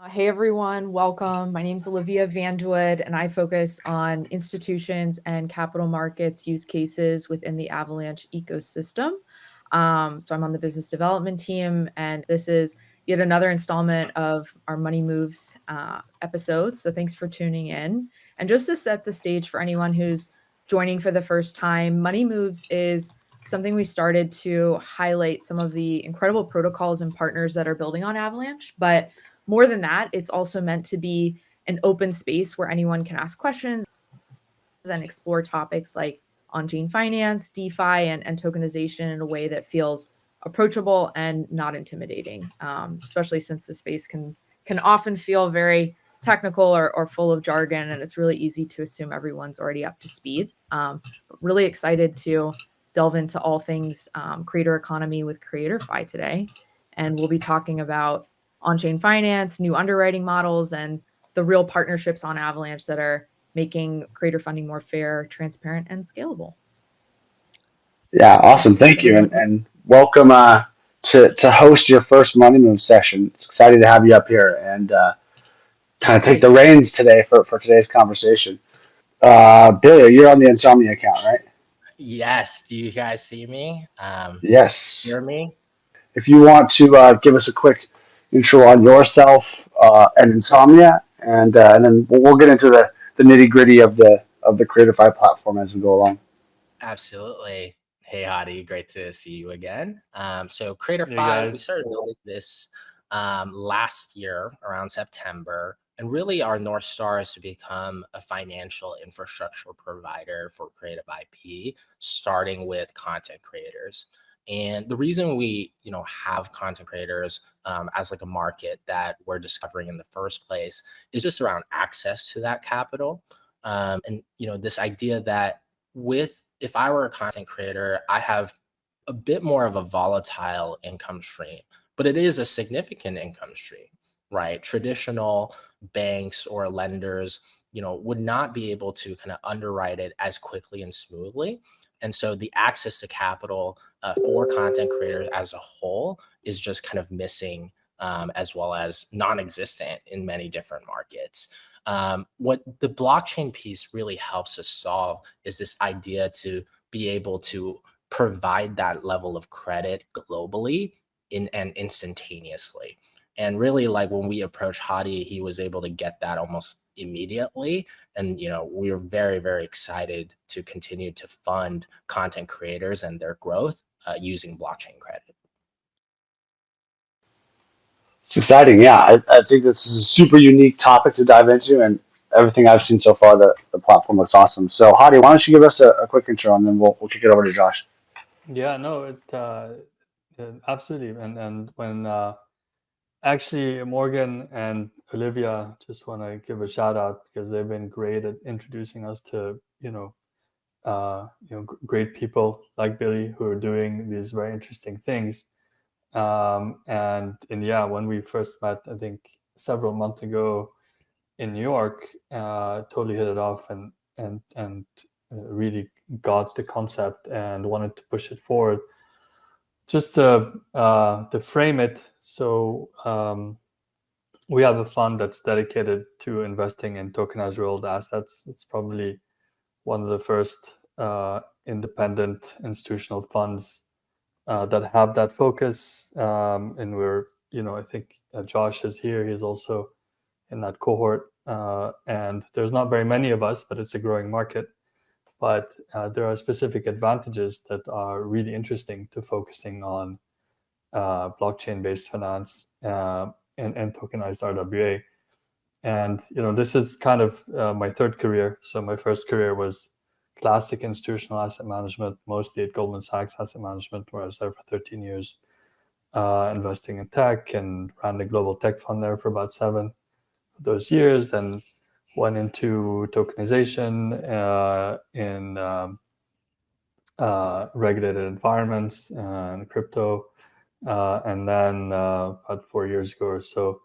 Hey everyone, welcome. My name is Olivia Vande, and I focus on institutions and capital markets use cases within the Avalanche ecosystem. So I'm on the business development team, and this is yet another installment of our Money Moves episode. So thanks for tuning in. And just to set the stage for anyone who's joining for the first time, Money Moves is something we started to highlight some of the incredible protocols and partners that are building on Avalanche, but more than that, it's also meant to be an open space where anyone can ask questions and explore topics like on-chain finance, DeFi, and tokenization in a way that feels approachable and not intimidating, especially since the space can often feel very technical or full of jargon, and it's really easy to assume everyone's already up to speed. But really excited to delve into all things creator economy with CreatorFi today. And we'll be talking about on-chain finance, new underwriting models, and the real partnerships on Avalanche that are making creator funding more fair, transparent, and scalable. Yeah, awesome. Thank you. And welcome to host your first Money Move session. It's exciting to have you up here and kind of take the reins today for today's conversation. Billy, you're on the Insomnia account, right? Yes. Do you guys see me? Yes. Hear me? If you want to give us a quick intro on yourself and Insomnia, and then we'll get into the nitty gritty of the CreatorFi platform as we go along. Absolutely. Hey, Hadi, great to see you again. So CreatorFi, we started building this last year around September. And really our North Star is to become a financial infrastructure provider for creative IP, starting with content creators. And the reason we, have content creators as like a market that we're discovering in the first place is just around access to that capital. And, this idea that if I were a content creator, I have a bit more of a volatile income stream, but it is a significant income stream, right? Traditional banks or lenders, would not be able to kind of underwrite it as quickly and smoothly. And so the access to capital for content creators as a whole is just kind of missing, as well as non-existent in many different markets. What the blockchain piece really helps us solve is this idea to be able to provide that level of credit globally and instantaneously. And really, like when we approached Hadi, he was able to get that almost immediately. And, we are very, very excited to continue to fund content creators and their growth using blockchain credit. It's exciting. Yeah, I think this is a super unique topic to dive into, and everything I've seen so far, the platform looks awesome. So, Hadi, why don't you give us a quick intro, and then we'll kick it over to Josh. Yeah, no, absolutely. And when actually Morgan and Olivia, just want to give a shout out because they've been great at introducing us to great people like Billy who are doing these very interesting things. And yeah, when we first met, I think several months ago in New York, totally hit it off and really got the concept and wanted to push it forward. Just to frame it, so we have a fund that's dedicated to investing in tokenized real assets. It's probably one of the first independent institutional funds that have that focus. And we're, I think Josh is here. He's also in that cohort. And there's not very many of us, but it's a growing market. But there are specific advantages that are really interesting to focusing on blockchain-based finance and tokenized RWA. And this is kind of my third career. So my first career was classic institutional asset management, mostly at Goldman Sachs Asset Management, where I was there for 13 years, investing in tech, and ran the global tech fund there for about 7 of those years. Then went into tokenization in regulated environments and crypto. And then about 4 years ago or so,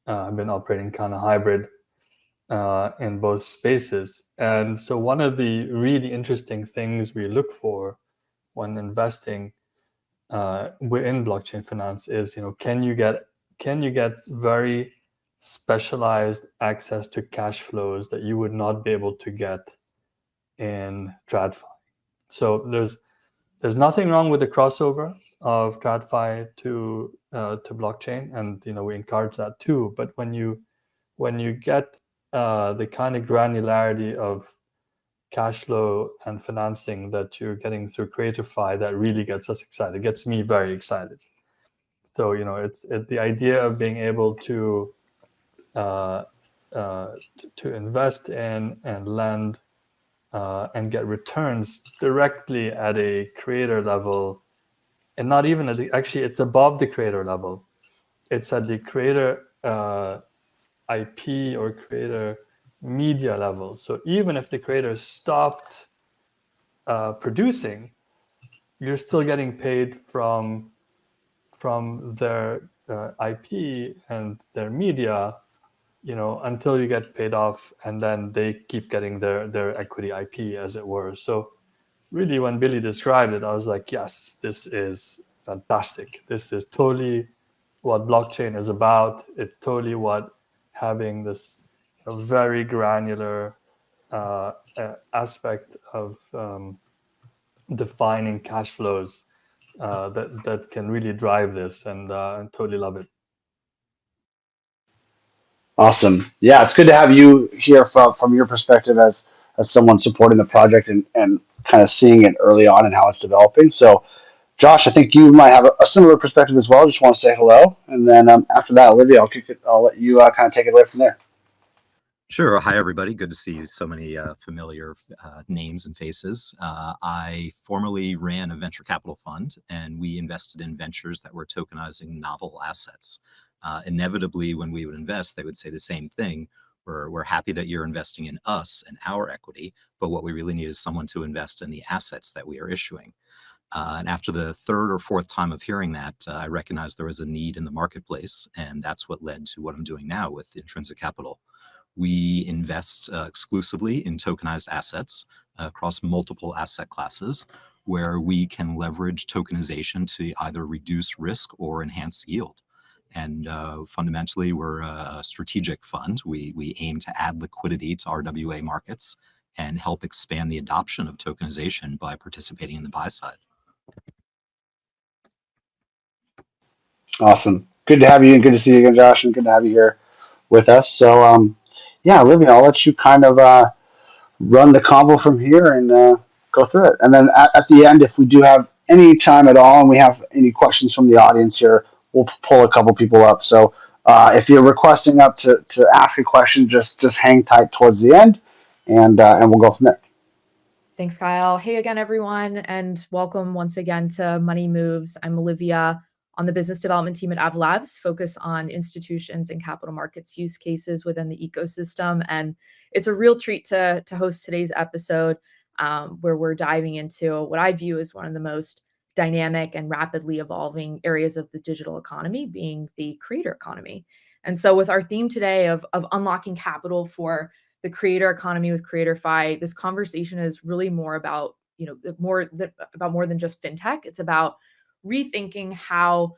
I've been operating kind of hybrid in both spaces. And so one of the really interesting things we look for when investing within blockchain finance is, can you get very specialized access to cash flows that you would not be able to get in TradFi. So there's nothing wrong with the crossover of TradFi to blockchain, and we encourage that too. But when you get the kind of granularity of cash flow and financing that you're getting through CreatorFi, that really gets us excited. It gets me very excited. So it's the idea of being able to invest in and lend and get returns directly at a creator level, and not even at actually it's above the creator level. It's at the creator IP or creator media level. So even if the creator stopped producing, you're still getting paid from their IP and their media, until you get paid off, and then they keep getting their equity IP, as it were. So really, when Billy described it, I was like, yes, this is fantastic. This is totally what blockchain is about. It's totally what having this very granular aspect of defining cash flows that can really drive this, and totally love it. Awesome. Yeah, it's good to have you here from your perspective as someone supporting the project and kind of seeing it early on and how it's developing. So, Josh, I think you might have a similar perspective as well. Just want to say hello, and then after that, Olivia, I'll let you kind of take it away from there. Sure. Hi, everybody. Good to see so many familiar names and faces. I formerly ran a venture capital fund, and we invested in ventures that were tokenizing novel assets. Inevitably, when we would invest, they would say the same thing. We're happy that you're investing in us and our equity, but what we really need is someone to invest in the assets that we are issuing. And after the third or fourth time of hearing that, I recognized there was a need in the marketplace, and that's what led to what I'm doing now with Intrinsic Capital. We invest exclusively in tokenized assets across multiple asset classes, where we can leverage tokenization to either reduce risk or enhance yield. And fundamentally, we're a strategic fund. We aim to add liquidity to RWA markets and help expand the adoption of tokenization by participating in the buy side. Awesome. Good to have you, and good to see you again, Josh, and good to have you here with us. So, yeah, Olivia, I'll let you kind of run the combo from here and go through it. And then at the end, if we do have any time at all and we have any questions from the audience here, we'll pull a couple people up. So if you're requesting up to ask a question, just hang tight towards the end, and we'll go from there. Thanks, Kyle. Hey again, everyone, and welcome once again to Money Moves. I'm Olivia on the business development team at Avalanche Labs, focus on institutions and capital markets use cases within the ecosystem. And it's a real treat to host today's episode where we're diving into what I view as one of the most dynamic and rapidly evolving areas of the digital economy, being the creator economy. And so with our theme today of unlocking capital for the creator economy with CreatorFi, this conversation is really more about, more than just fintech. It's about rethinking how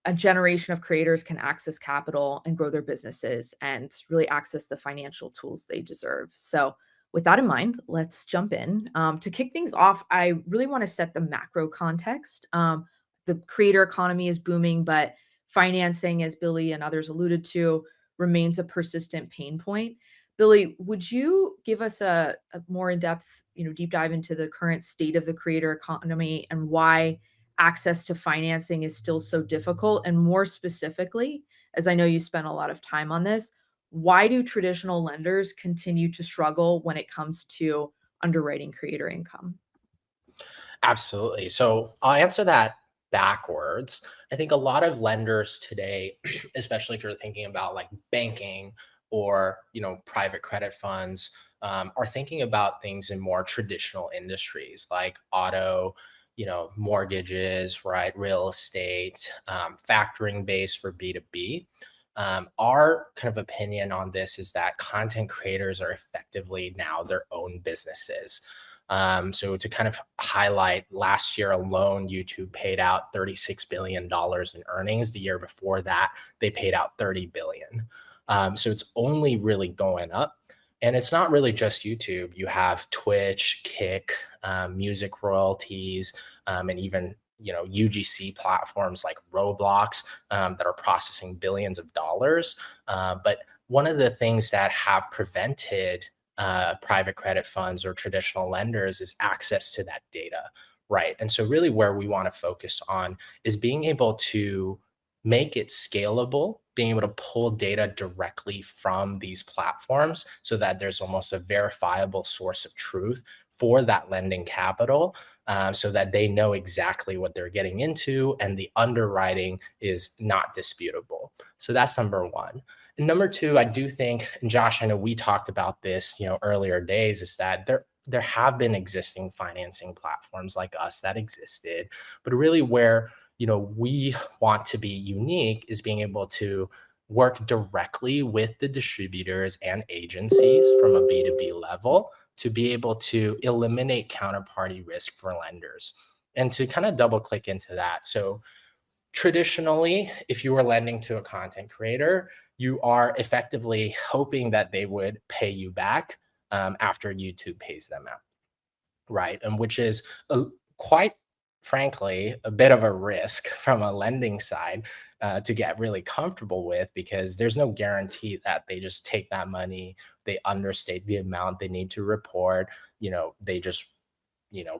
a generation of creators can access capital and grow their businesses and really access the financial tools they deserve. So with that in mind, let's jump in. To kick things off, I really want to set the macro context. The creator economy is booming, but financing, as Billy and others alluded to, remains a persistent pain point. Billy, would you give us a more in-depth, deep dive into the current state of the creator economy and why access to financing is still so difficult? And more specifically, as I know you spent a lot of time on this, why do traditional lenders continue to struggle when it comes to underwriting creator income? Absolutely. So I'll answer that backwards. I think a lot of lenders today, especially if you're thinking about like banking or private credit funds, are thinking about things in more traditional industries like auto, mortgages, right, real estate, factoring base for B2B. Our kind of opinion on this is that content creators are effectively now their own businesses. So to kind of highlight, last year alone, YouTube paid out $36 billion in earnings. The year before that, they paid out $30 billion. So it's only really going up. And it's not really just YouTube. You have Twitch, Kick, music royalties, and even UGC platforms like Roblox that are processing billions of dollars. But one of the things that have prevented private credit funds or traditional lenders is access to that data, right? And so really where we want to focus on is being able to make it scalable, being able to pull data directly from these platforms so that there's almost a verifiable source of truth for that lending capital, so that they know exactly what they're getting into and the underwriting is not disputable. So that's number one. And number two, I do think, and Josh, I know we talked about this, earlier days, is that there have been existing financing platforms like us that existed, but really where we want to be unique is being able to work directly with the distributors and agencies from a B2B level to be able to eliminate counterparty risk for lenders. And to kind of double click into that. So traditionally, if you were lending to a content creator, you are effectively hoping that they would pay you back after YouTube pays them out, right? And which is quite frankly a bit of a risk from a lending side to get really comfortable with, because there's no guarantee that they just take that money, they understate the amount they need to report, they just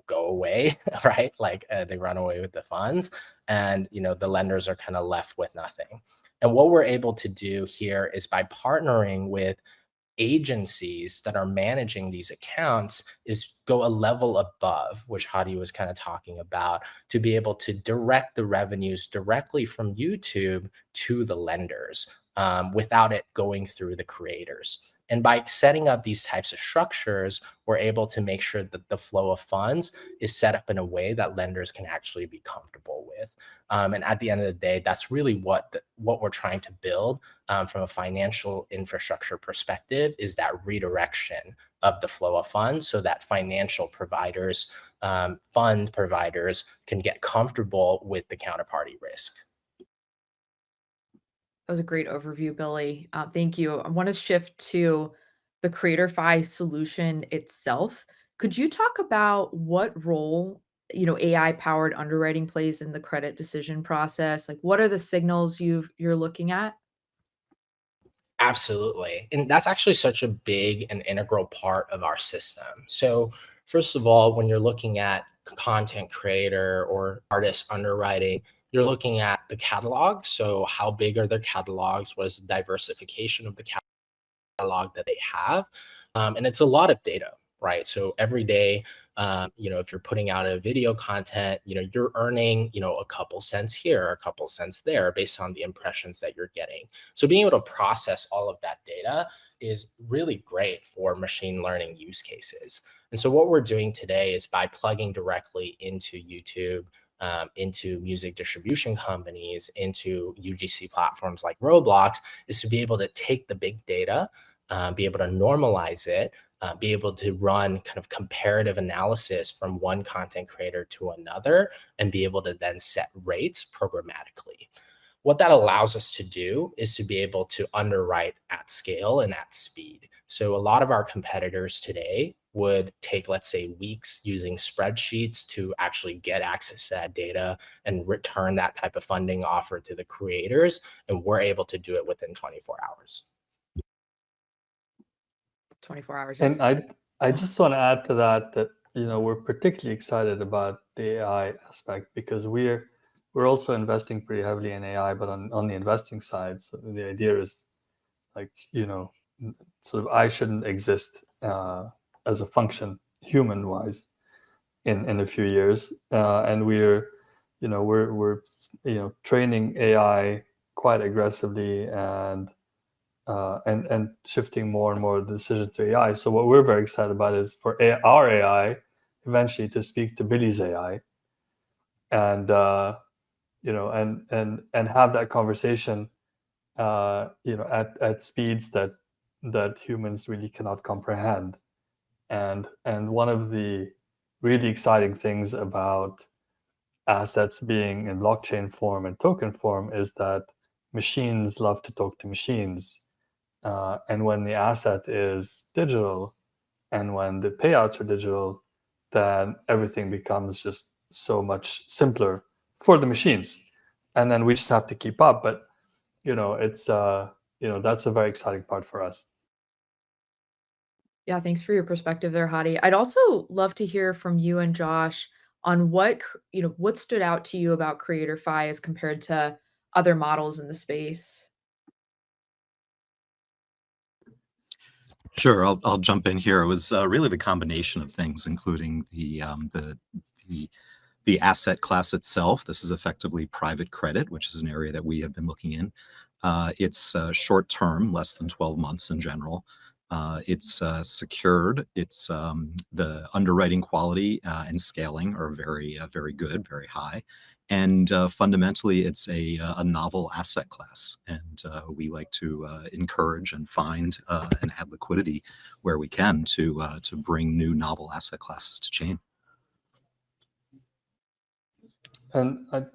go away, right? Like they run away with the funds, and the lenders are kind of left with nothing. And what we're able to do here is by partnering with agencies that are managing these accounts is go a level above, which Hadi was kind of talking about, to be able to direct the revenues directly from YouTube to the lenders without it going through the creators. And by setting up these types of structures, we're able to make sure that the flow of funds is set up in a way that lenders can actually be comfortable with. And at the end of the day, that's really what we're trying to build from a financial infrastructure perspective, is that redirection of the flow of funds so that financial providers, fund providers can get comfortable with the counterparty risk. That was a great overview, Billy. Thank you. I want to shift to the CreatorFi solution itself. Could you talk about what role, AI-powered underwriting plays in the credit decision process? Like, what are the signals you're looking at? Absolutely. And that's actually such a big and integral part of our system. So, first of all, when you're looking at content creator or artist underwriting, you're looking at the catalog. So, how big are their catalogs? What is the diversification of the catalog that they have? And it's a lot of data, right? So, every day, if you're putting out a video content, you're earning, a couple cents here, a couple cents there based on the impressions that you're getting. So being able to process all of that data is really great for machine learning use cases. And so what we're doing today is by plugging directly into YouTube, into music distribution companies, into UGC platforms like Roblox, is to be able to take the big data, be able to normalize it, be able to run kind of comparative analysis from one content creator to another, and be able to then set rates programmatically. What that allows us to do is to be able to underwrite at scale and at speed. So a lot of our competitors today would take, let's say, weeks using spreadsheets to actually get access to that data and return that type of funding offer to the creators. And we're able to do it within 24 hours. 24 hours. And I just want to add to that we're particularly excited about the AI aspect because we're also investing pretty heavily in AI, but on the investing side. So the idea is sort of I shouldn't exist as a function human wise in a few years, and we're training AI quite aggressively and shifting more and more decisions to AI. So what we're very excited about is for our AI eventually to speak to Billy's AI, and and have that conversation, at speeds that humans really cannot comprehend. And one of the really exciting things about assets being in blockchain form and token form is that machines love to talk to machines. And when the asset is digital and when the payouts are digital, then everything becomes just so much simpler for the machines. And then we just have to keep up. But, it's, that's a very exciting part for us. Yeah, thanks for your perspective there, Hadi. I'd also love to hear from you and Josh on what stood out to you about CreatorFi as compared to other models in the space. Sure, I'll jump in here. It was really the combination of things, including the asset class itself. This is effectively private credit, which is an area that we have been looking in. It's short term, less than 12 months in general. It's secured. It's the underwriting quality and scaling are very, very good, very high. And fundamentally, it's a novel asset class. And we like to encourage and find and add liquidity where we can to bring new novel asset classes to chain. And and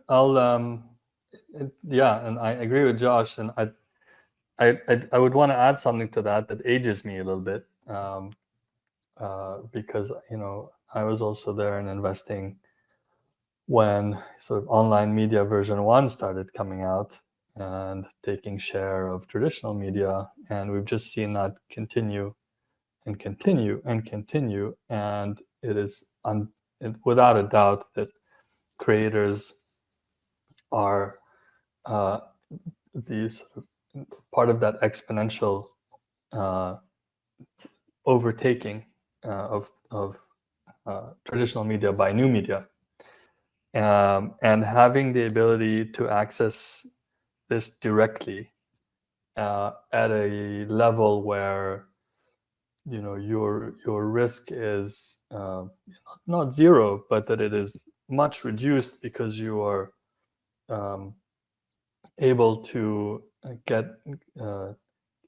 I agree with Josh. And I would want to add something to that ages me a little bit, because I was also there in investing when sort of online media version 1 started coming out and taking share of traditional media, and we've just seen that continue and continue and continue. And it is without a doubt that creators are the sort of part of that exponential overtaking of traditional media by new media, and having the ability to access this directly at a level where your risk is not zero, but that it is much reduced because you are able to get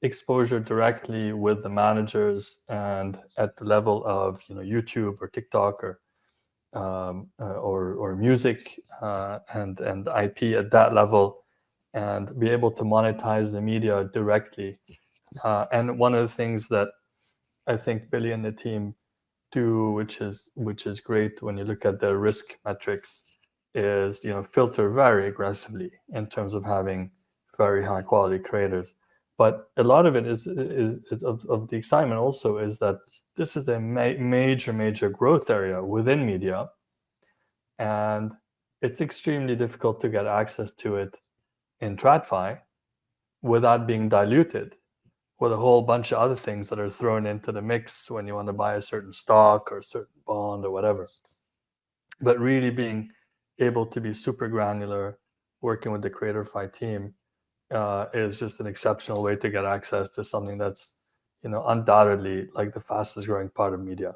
exposure directly with the managers and at the level of YouTube or TikTok or music and IP at that level, and be able to monetize the media directly. And one of the things that I think Billy and the team do, which is great when you look at the risk metrics, is filter very aggressively in terms of having very high quality creators. But a lot of it is of the excitement also is that this is a major growth area within media, and it's extremely difficult to get access to it in TradFi without being diluted with a whole bunch of other things that are thrown into the mix when you want to buy a certain stock or a certain bond or whatever. But really being able to be super granular, working with the CreatorFi team, is just an exceptional way to get access to something that's undoubtedly like the fastest growing part of media.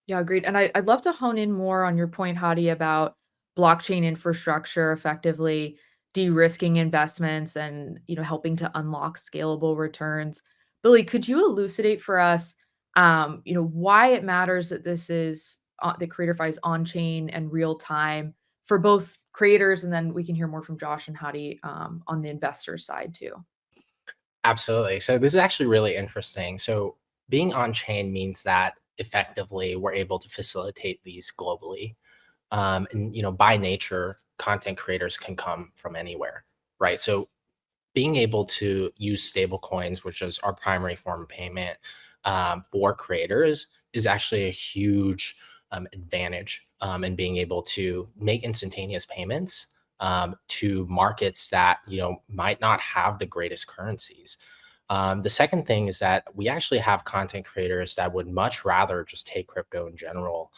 Yeah, agreed. And I'd love to hone in more on your point, Hadi, about blockchain infrastructure effectively de-risking investments and helping to unlock scalable returns. Billy, could you elucidate for us why it matters that this is that CreatorFi is on chain and real time for both creators, and then we can hear more from Josh and Hadi on the investor side too. Absolutely. So this is actually really interesting. So being on chain means that effectively we're able to facilitate these globally. And by nature, content creators can come from anywhere, right? So being able to use stable coins, which is our primary form of payment for creators, is actually a huge advantage in being able to make instantaneous payments to markets that might not have the greatest currencies. The second thing is that we actually have content creators that would much rather just take crypto in general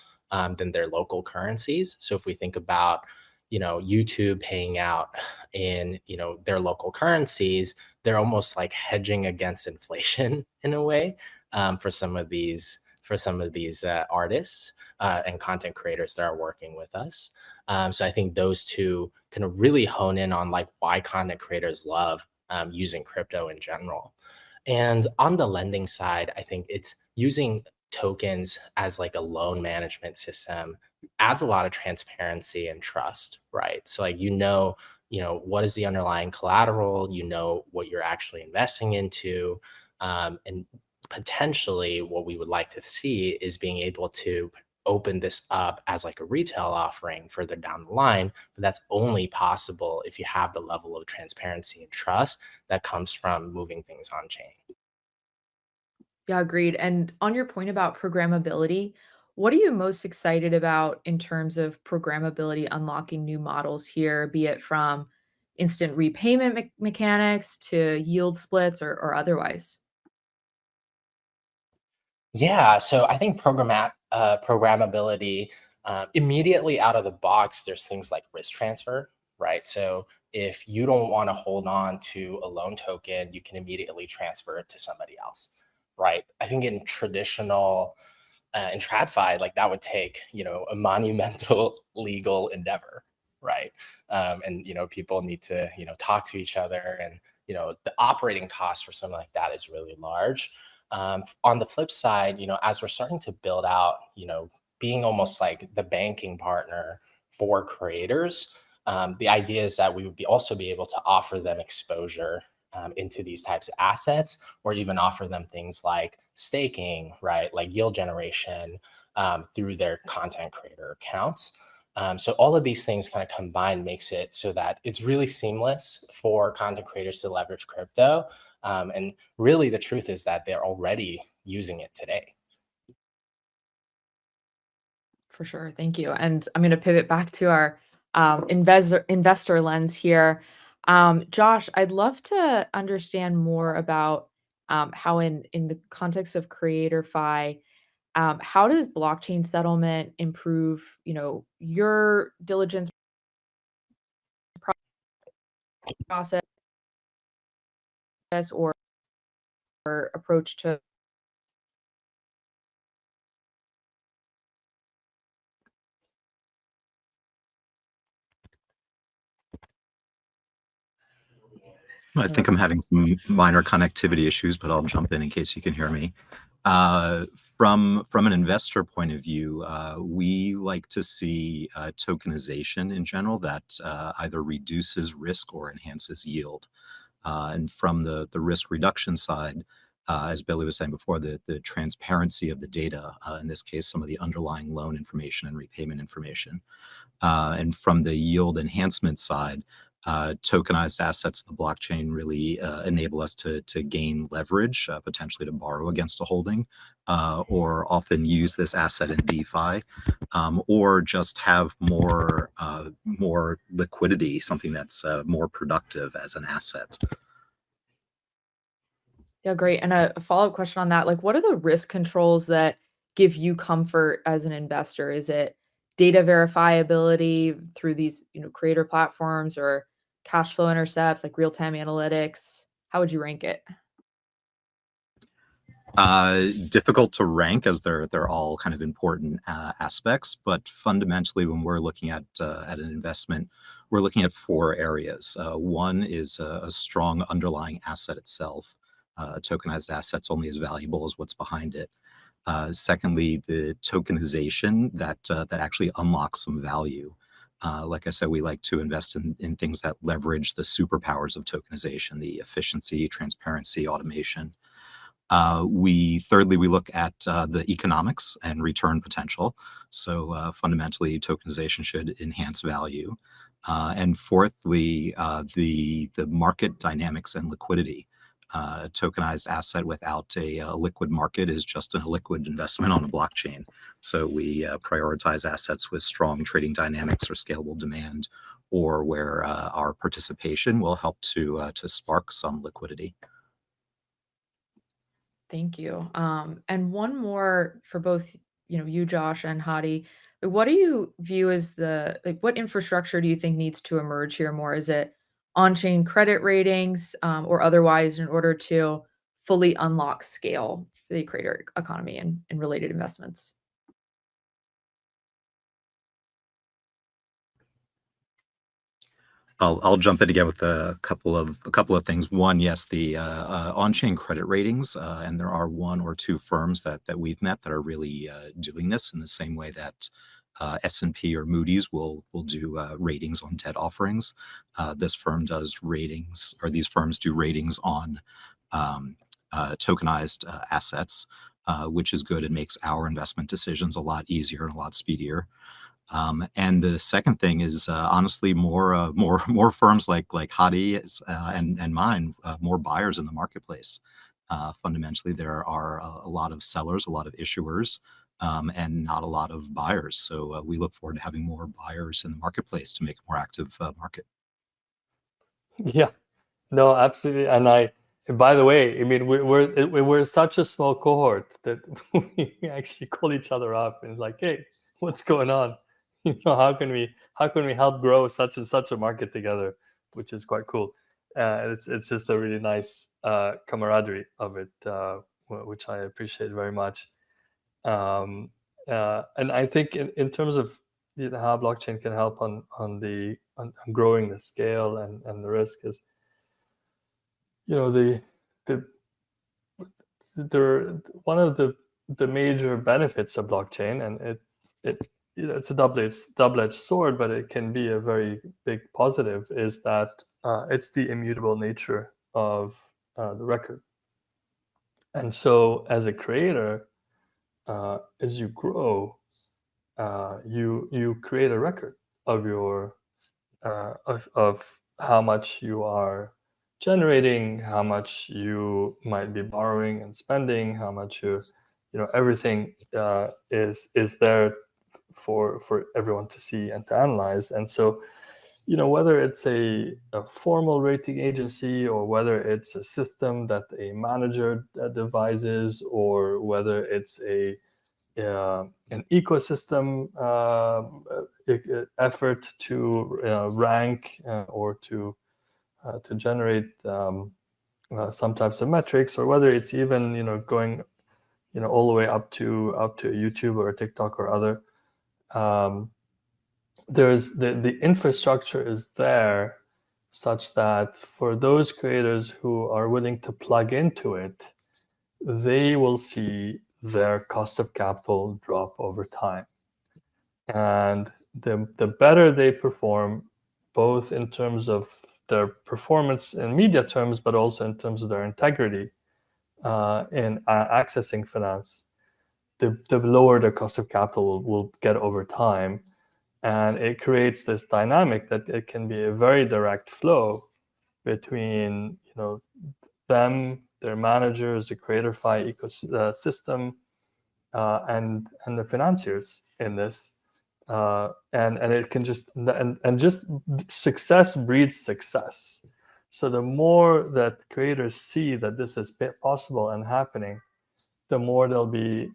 than their local currencies. So if we think about YouTube paying out in their local currencies, they're almost like hedging against inflation in a way for some of these artists and content creators that are working with us. So I think those two kind of really hone in on like why content creators love using crypto in general. And on the lending side, I think it's using tokens as like a loan management system adds a lot of transparency and trust, right? So like what is the underlying collateral, what you're actually investing into, and potentially what we would like to see is being able to open this up as like a retail offering further down the line, but that's only possible if you have the level of transparency and trust that comes from moving things on chain. Yeah, agreed. And on your point about programmability, what are you most excited about in terms of programmability unlocking new models here, be it from instant repayment mechanics to yield splits or otherwise? Yeah, so I think programmability, immediately out of the box, there's things like risk transfer, right? So if you don't want to hold on to a loan token, you can immediately transfer it to somebody else, right? I think in TradFi, like that would take, a monumental legal endeavor, right? And people need to, talk to each other, and the operating cost for something like that is really large. On the flip side, as we're starting to build out, being almost like the banking partner for creators, the idea is that we would also be able to offer them exposure into these types of assets, or even offer them things like staking, right? Like yield generation through their content creator accounts. So all of these things kind of combined makes it so that it's really seamless for content creators to leverage crypto. And really the truth is that they're already using it today. For sure. Thank you. And I'm going to pivot back to our investor lens here. Josh, I'd love to understand more about how in the context of CreatorFi, how does blockchain settlement improve, your diligence process or approach to I think I'm having some minor connectivity issues, but I'll jump in case you can hear me. From an investor point of view, we like to see tokenization in general that either reduces risk or enhances yield. And from the risk reduction side, as Billy was saying before, the transparency of the data, in this case, some of the underlying loan information and repayment information. And from the yield enhancement side, tokenized assets of the blockchain really enable us to gain leverage, potentially to borrow against a holding, or often use this asset in DeFi, or just have more liquidity, something that's more productive as an asset. Yeah, great. And a follow-up question on that, like what are the risk controls that give you comfort as an investor? Is it data verifiability through these, creator platforms, or cash flow intercepts, like real-time analytics? How would you rank it? Difficult to rank, as they're all kind of important aspects, but fundamentally when we're looking at an investment, we're looking at 4 areas. One is a strong underlying asset itself. A tokenized asset's only as valuable as what's behind it. Secondly, the tokenization that actually unlocks some value. Like I said, we like to invest in things that leverage the superpowers of tokenization, the efficiency, transparency, automation. Thirdly, we look at the economics and return potential. So fundamentally, tokenization should enhance value. And fourthly, the market dynamics and liquidity. A tokenized asset without a liquid market is just an illiquid investment on a blockchain. So we prioritize assets with strong trading dynamics or scalable demand, or where our participation will help to spark some liquidity. Thank you. And one more for both, you, Josh, and Hadi. What do you view as what infrastructure do you think needs to emerge here more? Is it on-chain credit ratings, or otherwise, in order to fully unlock scale for the creator economy and related investments? I'll jump in again with a couple of things. One, yes, the on-chain credit ratings, and there are 1 or 2 firms that we've met that are really doing this in the same way that S&P or Moody's will do ratings on debt offerings. This firm does ratings, or these firms do ratings on tokenized assets, which is good. It makes our investment decisions a lot easier and a lot speedier. And the second thing is honestly more firms like Hadi and mine, more buyers in the marketplace. Fundamentally, there are a lot of sellers, a lot of issuers, and not a lot of buyers. So we look forward to having more buyers in the marketplace to make a more active market. Yeah, no, absolutely. And by the way, I mean, we're such a small cohort that we actually call each other up and like, hey, what's going on? How can we help grow such and such a market together, which is quite cool. It's just a really nice camaraderie of it, which I appreciate very much. And I think in terms of how blockchain can help on growing the scale and the risk is, one of the major benefits of blockchain, and it's a double-edged sword, but it can be a very big positive, is that it's the immutable nature of the record. And so as a creator, as you grow, you create a record of your of how much you are generating, how much you might be borrowing and spending, how much everything is there for everyone to see and to analyze. And so whether it's a formal rating agency, or whether it's a system that a manager devises, or whether it's an ecosystem effort to rank or to generate some types of metrics, or whether it's even going all the way up to YouTube or a TikTok or other. There's the infrastructure is there such that for those creators who are willing to plug into it, they will see their cost of capital drop over time. And the better they perform, both in terms of their performance in media terms, but also in terms of their integrity in accessing finance, the lower the cost of capital will get over time. And it creates this dynamic that it can be a very direct flow between them, their managers, the CreatorFi ecosystem, and the financiers in this, and it can just success breeds success. So the more that creators see that this is possible and happening, the more they'll be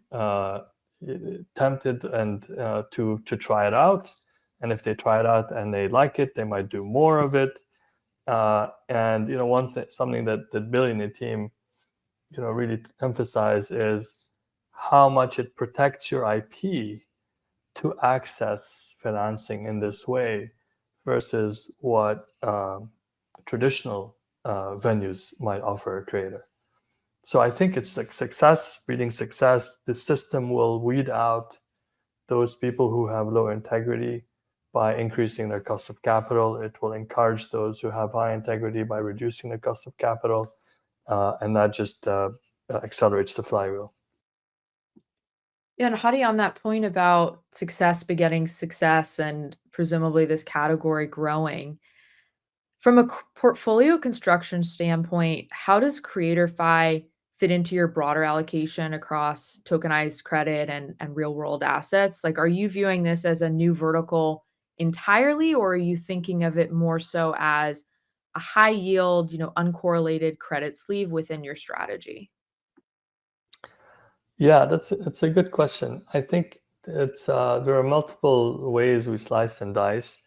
tempted and to try it out. And if they try it out and they like it, they might do more of it. And something that the Billionaire team really emphasize is how much it protects your IP to access financing in this way versus what traditional venues might offer a creator. So I think it's like success breeding success. The system will weed out those people who have low integrity by increasing their cost of capital. It will encourage those who have high integrity by reducing the cost of capital. And that just accelerates the flywheel. Yeah, and Hadi, on that point about success begetting success and presumably this category growing, from a portfolio construction standpoint, how does CreatorFi fit into your broader allocation across tokenized credit and real-world assets? Like, are you viewing this as a new vertical entirely, or are you thinking of it more so as a high-yield, uncorrelated credit sleeve within your strategy? Yeah, it's a good question. I think it's there are multiple ways we slice and dice.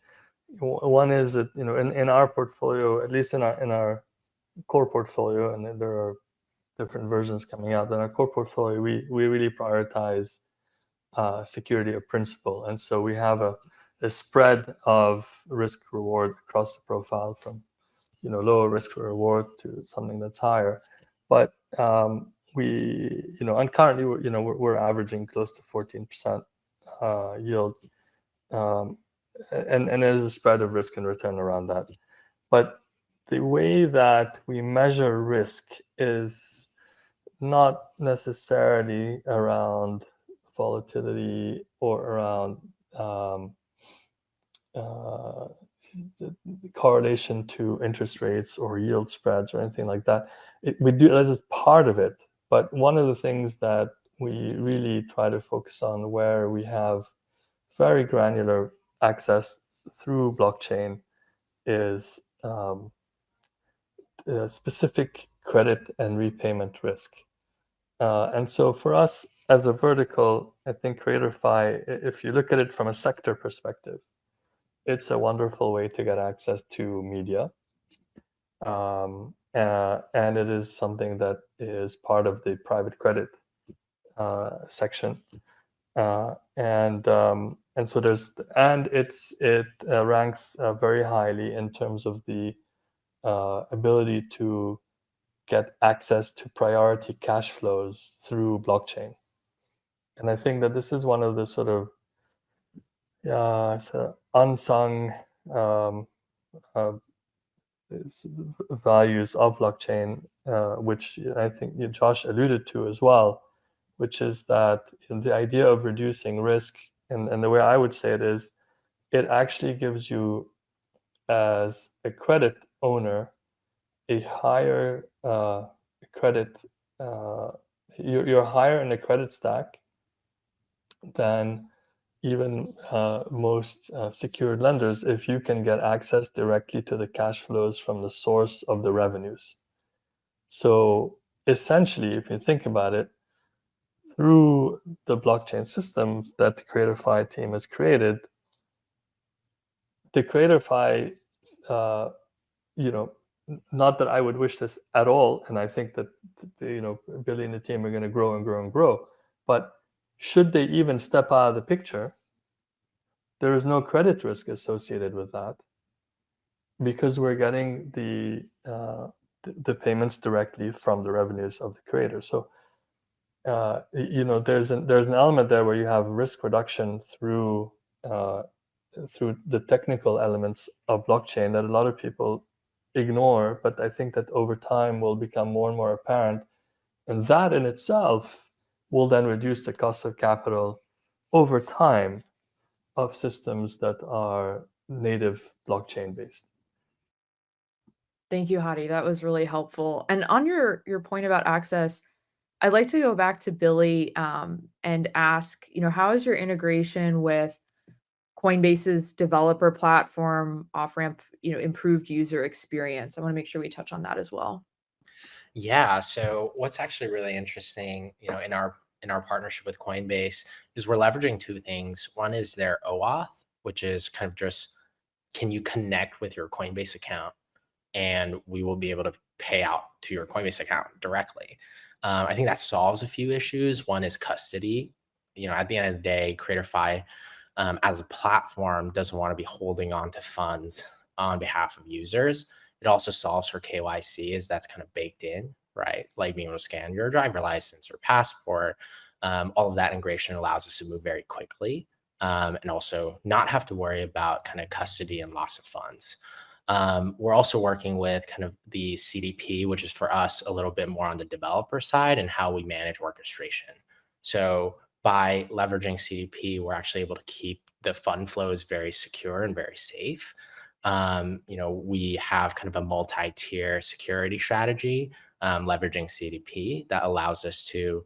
One is that in our portfolio, at least in our core portfolio, and there are different versions coming out. In our core portfolio, we really prioritize security of principal, and so we have a spread of risk reward across the profile, from lower risk reward to something that's higher. But we and currently we're averaging close to 14% yield. and there's a spread of risk and return around that. But the way that we measure risk is not necessarily around volatility or around the correlation to interest rates or yield spreads or anything like that. We do that as part of it, but one of the things that we really try to focus on, where we have very granular access through blockchain, is specific credit and repayment risk. And so for us as a vertical, I think CreatorFi, if you look at it from a sector perspective, it's a wonderful way to get access to media. And it is something that is part of the private credit section. And so it ranks very highly in terms of the ability to get access to priority cash flows through blockchain. And I think that this is one of the sort of unsung values of blockchain, which I think Josh alluded to as well, which is that the idea of reducing risk, and the way I would say it is, it actually gives you, as a credit owner, a higher credit, you're higher in the credit stack than even most secured lenders, if you can get access directly to the cash flows from the source of the revenues. So essentially, if you think about it, through the blockchain system that the CreatorFi team has created, the CreatorFi, not that I would wish this at all, and I think that Billy and the team are going to grow and grow and grow, but should they even step out of the picture, there is no credit risk associated with that, because we're getting the payments directly from the revenues of the creator. So there's an element there where you have risk reduction through the technical elements of blockchain that a lot of people ignore, but I think that over time will become more and more apparent, and that in itself will then reduce the cost of capital over time of systems that are native blockchain based. Thank you, Hadi. That was really helpful. And on your point about access, I'd like to go back to Billy and ask, how is your integration with Coinbase's developer platform off-ramp, improved user experience? I want to make sure we touch on that as well. Yeah. So what's actually really interesting, in our partnership with Coinbase, is we're leveraging two things. One is their OAuth, which is kind of just, can you connect with your Coinbase account and we will be able to pay out to your Coinbase account directly. I think that solves a few issues. One is custody. At the end of the day, CreatorFi as a platform doesn't want to be holding on to funds on behalf of users. It also solves for KYC, as that's kind of baked in, right? Like being able to scan your driver license or passport. All of that integration allows us to move very quickly, and also not have to worry about kind of custody and loss of funds. We're also working with kind of the CDP, which is for us a little bit more on the developer side and how we manage orchestration. So by leveraging CDP, we're actually able to keep the fund flows very secure and very safe. We have kind of a multi-tier security strategy, leveraging CDP, that allows us to,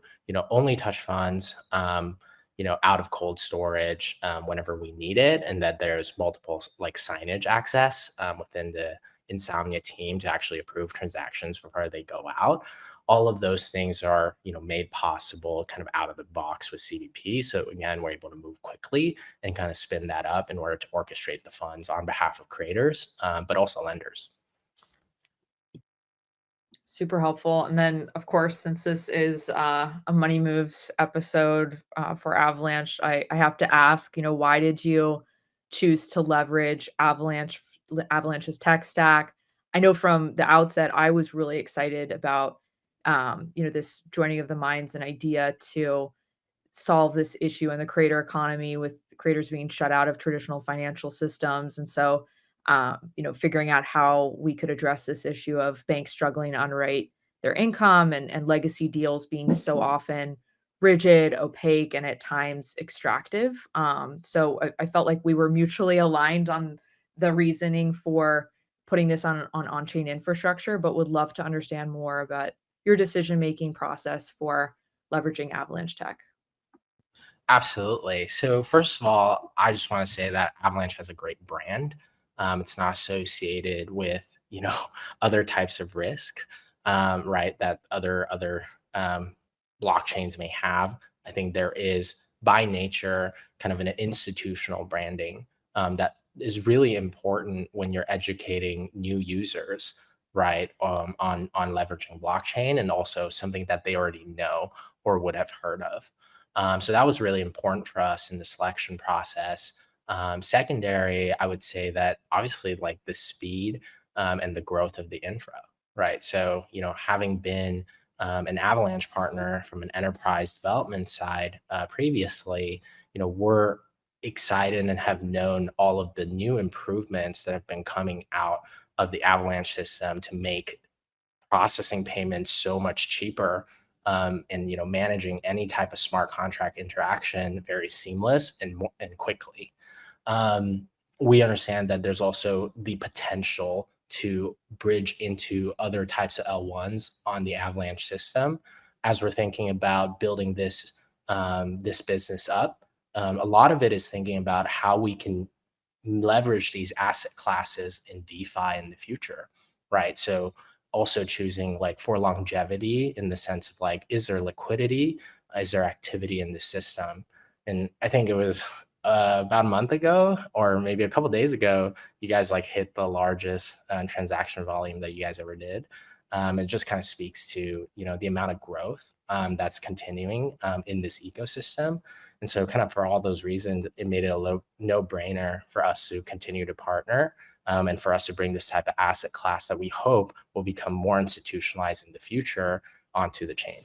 only touch funds, out of cold storage whenever we need it, and that there's multiple signage access within the Insomnia team to actually approve transactions before they go out. All of those things are, made possible kind of out of the box with CDP. So again, we're able to move quickly and kind of spin that up in order to orchestrate the funds on behalf of creators, but also lenders. Super helpful. And then, of course, since this is a Money Moves episode for Avalanche, I have to ask, why did you choose to leverage Avalanche's tech stack? I know from the outset, I was really excited about, this joining of the minds and idea to solve this issue in the creator economy with creators being shut out of traditional financial systems. And so, figuring out how we could address this issue of banks struggling to underwrite their income and legacy deals being so often rigid, opaque, and at times extractive. So I felt like we were mutually aligned on the reasoning for putting this on-chain infrastructure, but would love to understand more about your decision-making process for leveraging Avalanche tech. Absolutely. So first of all, I just want to say that Avalanche has a great brand. It's not associated with, other types of risk, right, that other blockchains may have. I think there is, by nature, kind of an institutional branding that is really important when you're educating new users, right, on leveraging blockchain, and also something that they already know or would have heard of. So that was really important for us in the selection process. Secondary, I would say that obviously like the speed and the growth of the infra, right? So, having been an Avalanche partner from an enterprise development side previously, we're excited and have known all of the new improvements that have been coming out of the Avalanche system to make processing payments so much cheaper, and managing any type of smart contract interaction very seamless and quickly. We understand that there's also the potential to bridge into other types of L1s on the Avalanche system as we're thinking about building this business up. A lot of it is thinking about how we can leverage these asset classes in DeFi in the future, right? So also choosing like for longevity in the sense of like, is there liquidity? Is there activity in the system? And I think it was about a month ago, or maybe a couple of days ago, you guys like hit the largest transaction volume that you guys ever did. It just kind of speaks to, the amount of growth that's continuing in this ecosystem. And so kind of for all those reasons, it made it a little no-brainer for us to continue to partner, and for us to bring this type of asset class that we hope will become more institutionalized in the future onto the chain.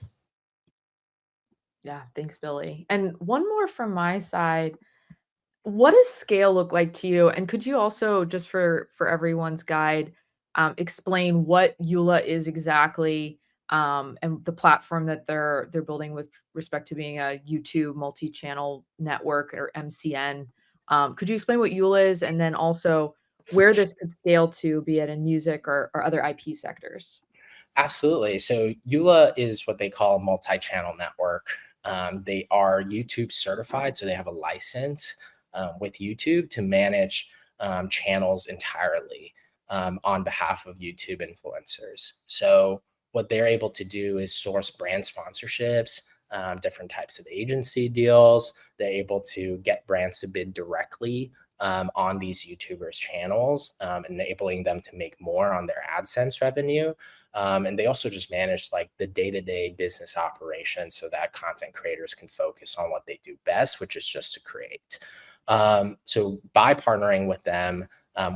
Yeah, thanks, Billy. And one more from my side. What does scale look like to you? And could you also, just for everyone's guide, explain what EULA is exactly, and the platform that they're building with respect to being a YouTube multi-channel network, or MCN? Could you explain what EULA is, and then also where this could scale to, be it in music or other IP sectors? Absolutely. So EULA is what they call a multi-channel network. They are YouTube certified, so they have a license with YouTube to manage channels entirely on behalf of YouTube influencers. So what they're able to do is source brand sponsorships, different types of agency deals. They're able to get brands to bid directly on these YouTubers' channels, enabling them to make more on their AdSense revenue. And they also just manage like the day-to-day business operations so that content creators can focus on what they do best, which is just to create. So by partnering with them,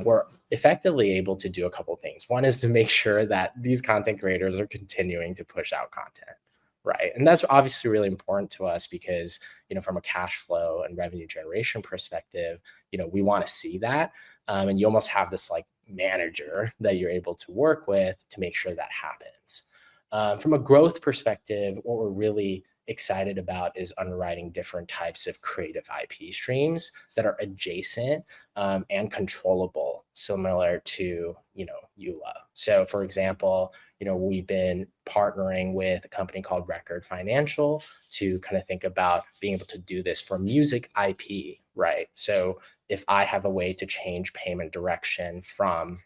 we're effectively able to do a couple of things. One is to make sure that these content creators are continuing to push out content, right? And that's obviously really important to us because, from a cash flow and revenue generation perspective, we want to see that. And you almost have this like manager that you're able to work with to make sure that happens. From a growth perspective, what we're really excited about is underwriting different types of creative IP streams that are adjacent and controllable, similar to, EULA. So for example, we've been partnering with a company called Record Financial to kind of think about being able to do this for music IP, right? So if I have a way to change payment direction from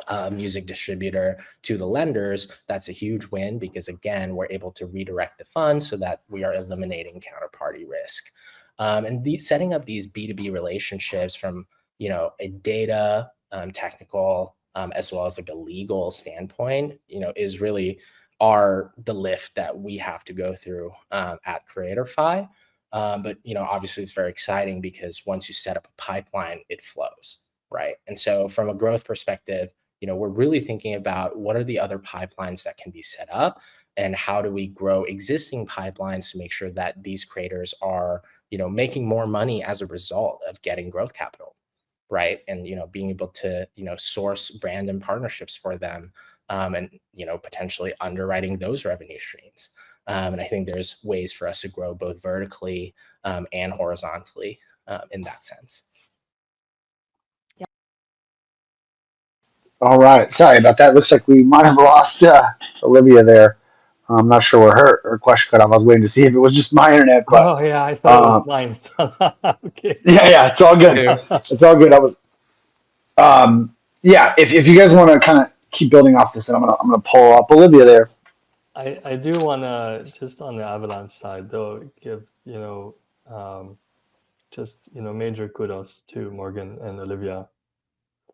a music distributor to the lenders, that's a huge win because again, we're able to redirect the funds so that we are eliminating counterparty risk. And setting up these B2B relationships from, a data, technical, as well as like a legal standpoint, is really the lift that we have to go through at CreatorFi. But, obviously it's very exciting because once you set up a pipeline, it flows, right? And so from a growth perspective, we're really thinking about what are the other pipelines that can be set up and how do we grow existing pipelines to make sure that these creators are, making more money as a result of getting growth capital, right? And, being able to, source brand and partnerships for them, and, potentially underwriting those revenue streams. And I think there's ways for us to grow both vertically and horizontally in that sense. All right. Sorry about that. Looks like we might have lost Olivia there. I'm not sure where her question cut off. I was waiting to see if it was just my internet. But, oh yeah, I thought it was mine. Okay. Yeah, it's all good. It's all good. I was. Yeah, if you guys want to kind of keep building off this, and I'm gonna pull up Olivia there. I do want to, just on the Avalanche side though, give just major kudos to Morgan and Olivia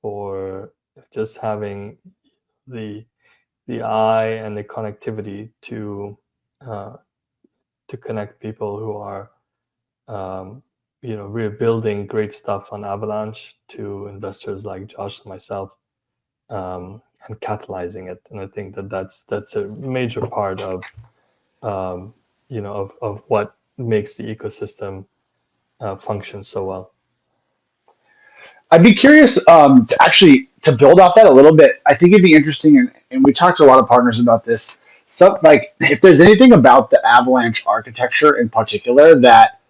for just having the eye and the connectivity to connect people who are really building great stuff on Avalanche to investors like Josh and myself, and catalyzing it. And I think that's a major part of of what makes the ecosystem function so well. I'd be curious to build off that a little bit. I think it'd be interesting, and we talked to a lot of partners about this. Stuff like if there's anything about the Avalanche architecture in particular that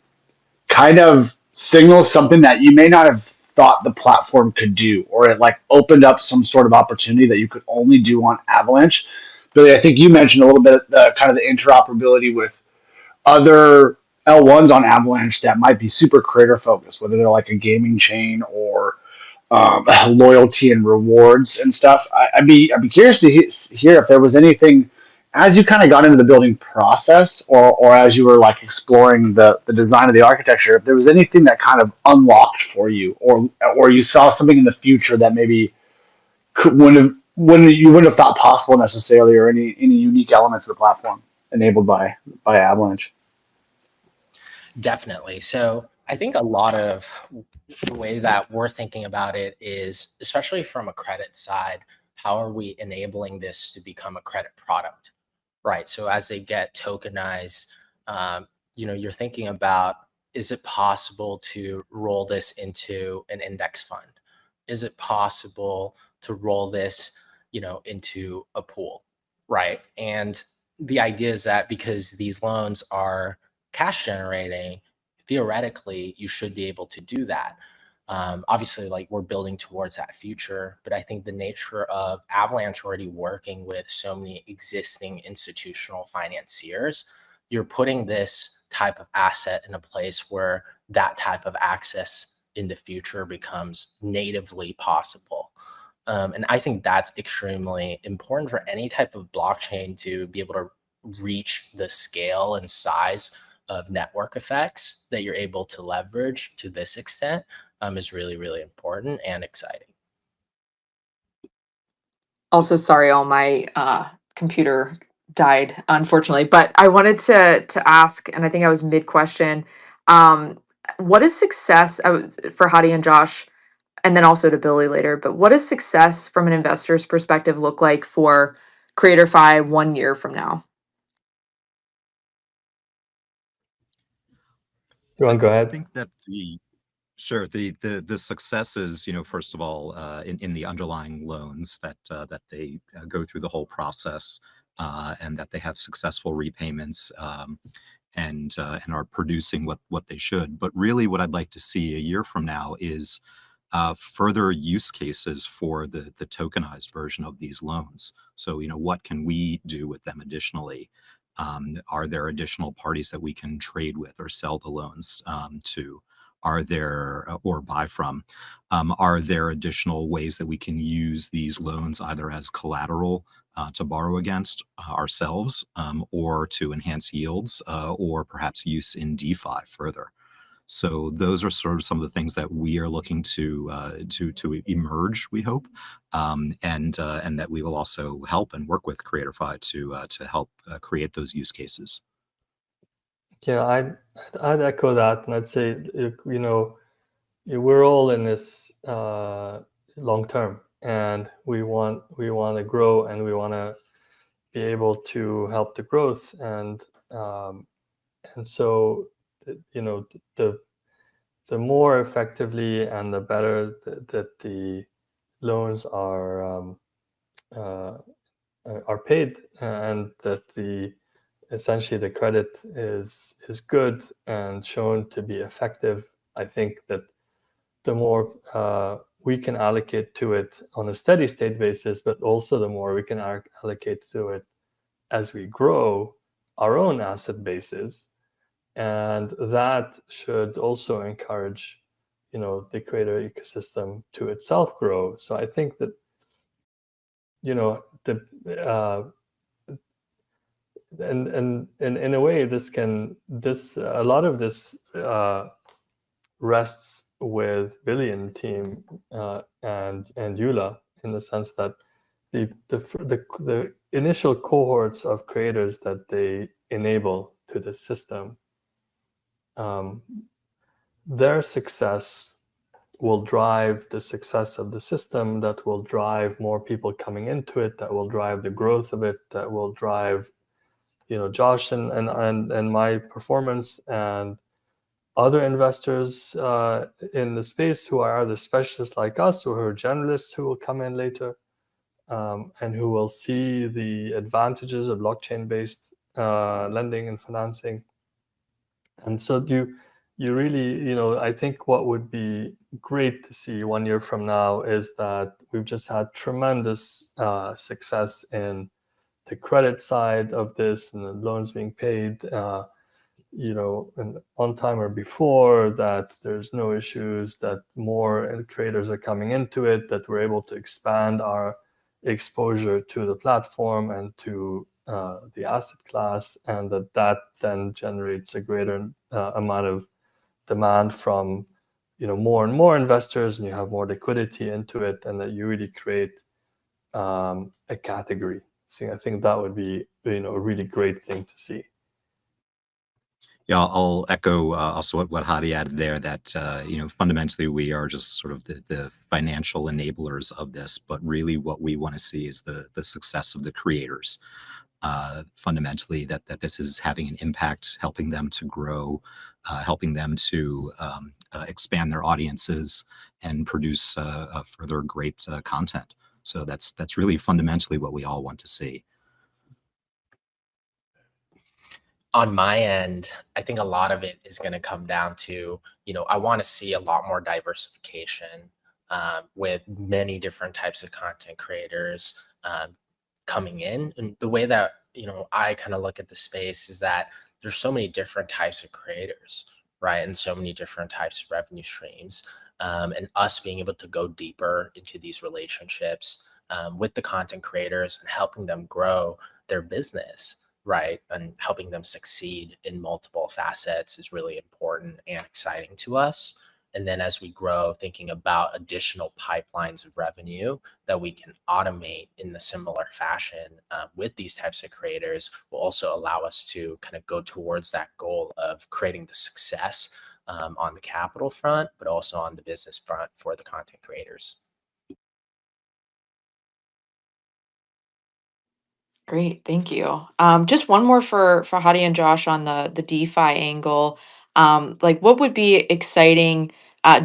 kind of signals something that you may not have thought the platform could do, or it like opened up some sort of opportunity that you could only do on Avalanche. Billy, I think you mentioned a little bit the kind of the interoperability with other L1s on Avalanche that might be super creator focused, whether they're like a gaming chain or loyalty and rewards and stuff. I'd be curious to hear if there was anything as you kind of got into the building process, or as you were like exploring the design of the architecture, if there was anything that kind of unlocked for you, or you saw something in the future that maybe wouldn't have thought possible necessarily, or any unique elements of the platform enabled by Avalanche. Definitely. So I think a lot of the way that we're thinking about it is, especially from a credit side, how are we enabling this to become a credit product, right? So as they get tokenized, you're thinking about, is it possible to roll this into an index fund? Is it possible to roll this, into a pool, right? And the idea is that because these loans are cash generating, theoretically, you should be able to do that. Obviously, like we're building towards that future, but I think the nature of Avalanche already working with so many existing institutional financiers, you're putting this type of asset in a place where that type of access in the future becomes natively possible. And I think that's extremely important for any type of blockchain to be able to reach the scale and size of network effects that you're able to leverage to this extent, is really, really important and exciting. Also, sorry, all my computer died, unfortunately. But I wanted to ask, and I think I was mid question. What is success for Hadi and Josh, and then also to Billy later? But what does success from an investor's perspective look like for CreatorFi 1 year from now? You want to go ahead? I think that the success is, first of all, in the underlying loans that they go through the whole process, and that they have successful repayments, and are producing what they should. But really, what I'd like to see a year from now is further use cases for the tokenized version of these loans. So, what can we do with them additionally? Are there additional parties that we can trade with or sell the loans to? Are there, or buy from? Are there additional ways that we can use these loans either as collateral to borrow against ourselves, or to enhance yields, or perhaps use in DeFi further? So those are sort of some of the things that we are looking to emerge, we hope, and that we will also help and work with CreatorFi to help create those use cases. Yeah, I'd echo that, and I'd say, we're all in this long term, and we want to grow, and we want to be able to help the growth, and so the more effectively and the better that the loans are paid, and that essentially the credit is good and shown to be effective, I think that the more we can allocate to it on a steady state basis, but also the more we can allocate to it as we grow our own asset bases. And that should also encourage, the creator ecosystem to itself grow. So I think that, and in a way, a lot of this rests with Billy and team and Eula, in the sense that the initial cohorts of creators that they enable to the system, their success will drive the success of the system, that will drive more people coming into it, that will drive the growth of it, that will drive, Josh and my performance, and other investors in the space who are either specialists like us or who are generalists who will come in later, and who will see the advantages of blockchain-based lending and financing. And so you really, I think what would be great to see 1 year from now is that we've just had tremendous success in the credit side of this, and the loans being paid, and on time or before, that there's no issues, that more creators are coming into it, that we're able to expand our exposure to the platform and to the asset class, and that then generates a greater amount of demand from more and more investors, and you have more liquidity into it, and that you really create a category. So I think that would be a really great thing to see. Yeah, I'll echo also what Hadi added there, that fundamentally we are just sort of the financial enablers of this, but really what we want to see is the success of the creators. Fundamentally, that this is having an impact, helping them to grow, helping them to expand their audiences and produce further great content. So that's really fundamentally what we all want to see. On my end, I think a lot of it is going to come down to, I want to see a lot more diversification with many different types of content creators coming in. And the way that, I kind of look at the space is that there's so many different types of creators, right? And so many different types of revenue streams. And us being able to go deeper into these relationships with the content creators and helping them grow their business, right, and helping them succeed in multiple facets is really important and exciting to us. And then as we grow, thinking about additional pipelines of revenue that we can automate in the similar fashion with these types of creators will also allow us to kind of go towards that goal of creating the success on the capital front, but also on the business front for the content creators. Great, thank you. Just one more for Hadi and Josh on the DeFi angle. Like, what would be exciting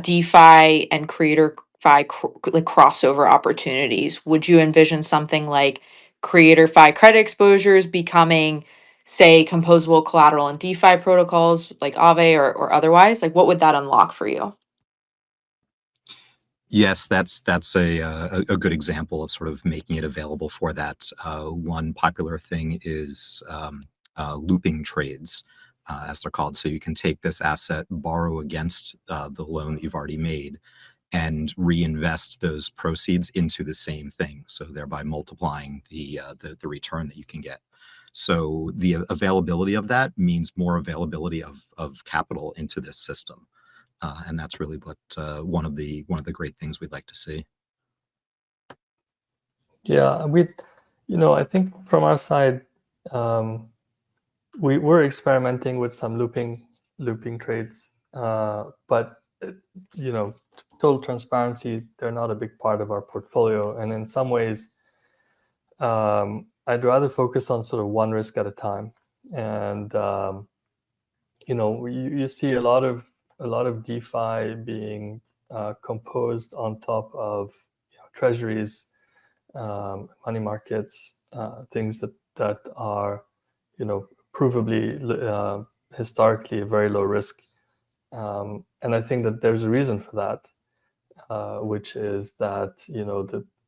DeFi and CreatorFi like crossover opportunities? Would you envision something like CreatorFi credit exposures becoming, say, composable collateral in DeFi protocols like Aave or otherwise? Like, what would that unlock for you? Yes, that's a good example of sort of making it available for that. One popular thing is looping trades, as they're called. So you can take this asset, borrow against the loan that you've already made, and reinvest those proceeds into the same thing. So thereby multiplying the return that you can get. So the availability of that means more availability of capital into this system. And that's really what one of the great things we'd like to see. Yeah, I think from our side, we're experimenting with some looping trades, but total transparency, they're not a big part of our portfolio, and in some ways, I'd rather focus on sort of one risk at a time. And you see a lot of DeFi being composed on top of treasuries, money markets, things that are provably historically very low risk. And I think that there's a reason for that, which is that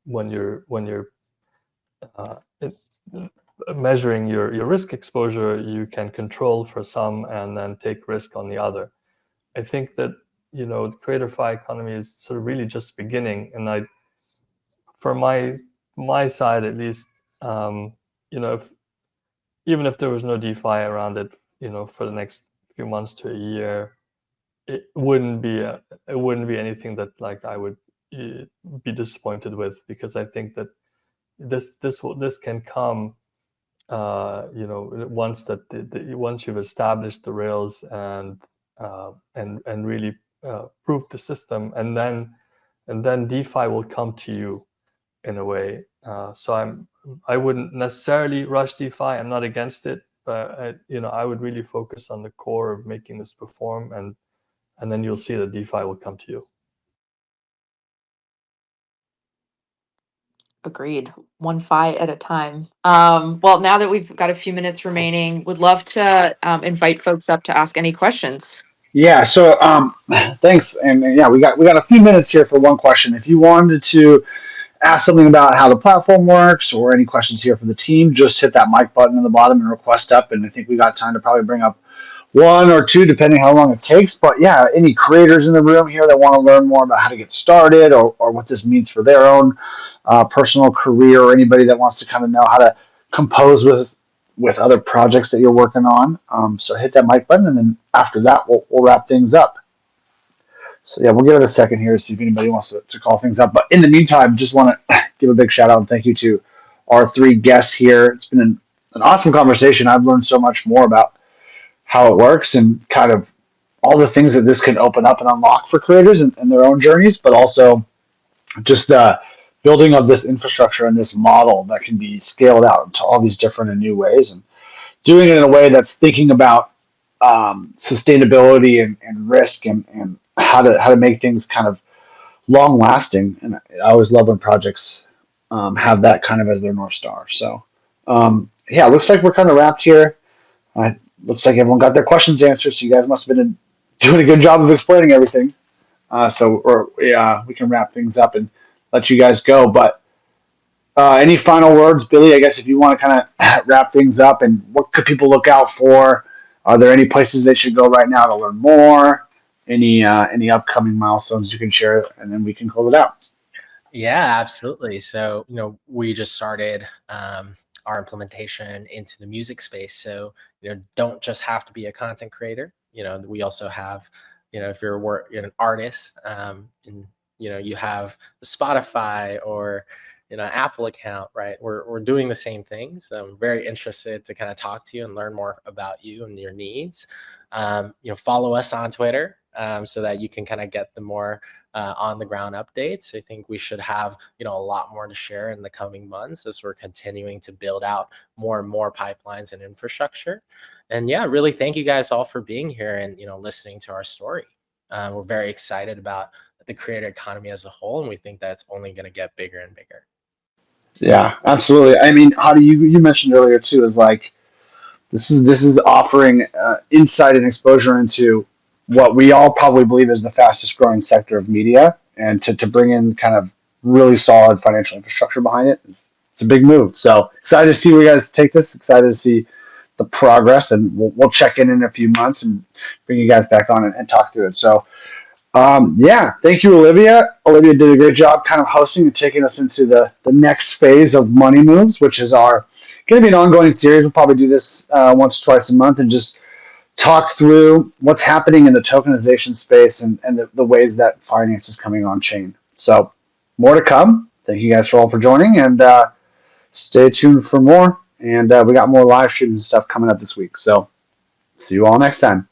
when you're measuring your risk exposure, you can control for some and then take risk on the other. I think that the CreatorFi economy is sort of really just beginning, and for my side at least, even if there was no DeFi around it, for the next few months to a year, it wouldn't be anything that like I would be disappointed with, because I think that this can come once you've established the rails and really prove the system, and then DeFi will come to you in a way. So I wouldn't necessarily rush DeFi. I'm not against it, but I would really focus on the core of making this perform, and then you'll see that DeFi will come to you. Agreed. One FI at a time. Well, now that we've got a few minutes remaining, would love to invite folks up to ask any questions. Yeah. So thanks, and yeah, we got a few minutes here for one question. If you wanted to ask something about how the platform works or any questions here for the team, just hit that mic button in the bottom and request up. And I think we got time to probably bring up one or two, depending how long it takes. But yeah, any creators in the room here that want to learn more about how to get started or what this means for their own personal career, or anybody that wants to kind of know how to compose with other projects that you're working on. So hit that mic button, and then after that, we'll wrap things up. So yeah, we'll give it a second here to see if anybody wants to call things up. But in the meantime, just want to give a big shout out and thank you to our three guests here. It's been an awesome conversation. I've learned so much more about how it works and kind of all the things that this can open up and unlock for creators and their own journeys, but also just the building of this infrastructure and this model that can be scaled out into all these different and new ways, and doing it in a way that's thinking about sustainability and risk and how to make things kind of long lasting. And I always love when projects have that kind of as their North Star. So yeah, it looks like we're kind of wrapped here. Looks like everyone got their questions answered, so you guys must have been doing a good job of explaining everything. We can wrap things up and let you guys go. But any final words, Billy? I guess if you want to kind of wrap things up, and what could people look out for? Are there any places they should go right now to learn more? Any upcoming milestones you can share, and then we can close it out. Yeah, absolutely. So we just started our implementation into the music space. So don't just have to be a content creator. We also have if you're an artist, and you have the Spotify or Apple account, right? We're doing the same things. So I'm very interested to kind of talk to you and learn more about you and your needs. Follow us on Twitter so that you can kind of get the more on the ground updates. I think we should have a lot more to share in the coming months as we're continuing to build out more and more pipelines and infrastructure. And yeah, really thank you guys all for being here and listening to our story. We're very excited about the creator economy as a whole, and we think that it's only going to get bigger and bigger. Yeah, absolutely. I mean, Hadi, you mentioned earlier too, is like this is offering insight and exposure into what we all probably believe is the fastest growing sector of media, and to bring in kind of really solid financial infrastructure behind it it's a big move. So excited to see where you guys take this. Excited to see the progress, and we'll check in a few months and bring you guys back on and talk through it. So yeah, thank you, Olivia. Olivia did a great job kind of hosting and taking us into the next phase of Money Moves, which is going to be an ongoing series. We'll probably do this once or twice a month and just talk through what's happening in the tokenization space and the ways that finance is coming on chain. So more to come. Thank you guys all for joining, and stay tuned for more. And we got more live streams and stuff coming up this week. So see you all next time.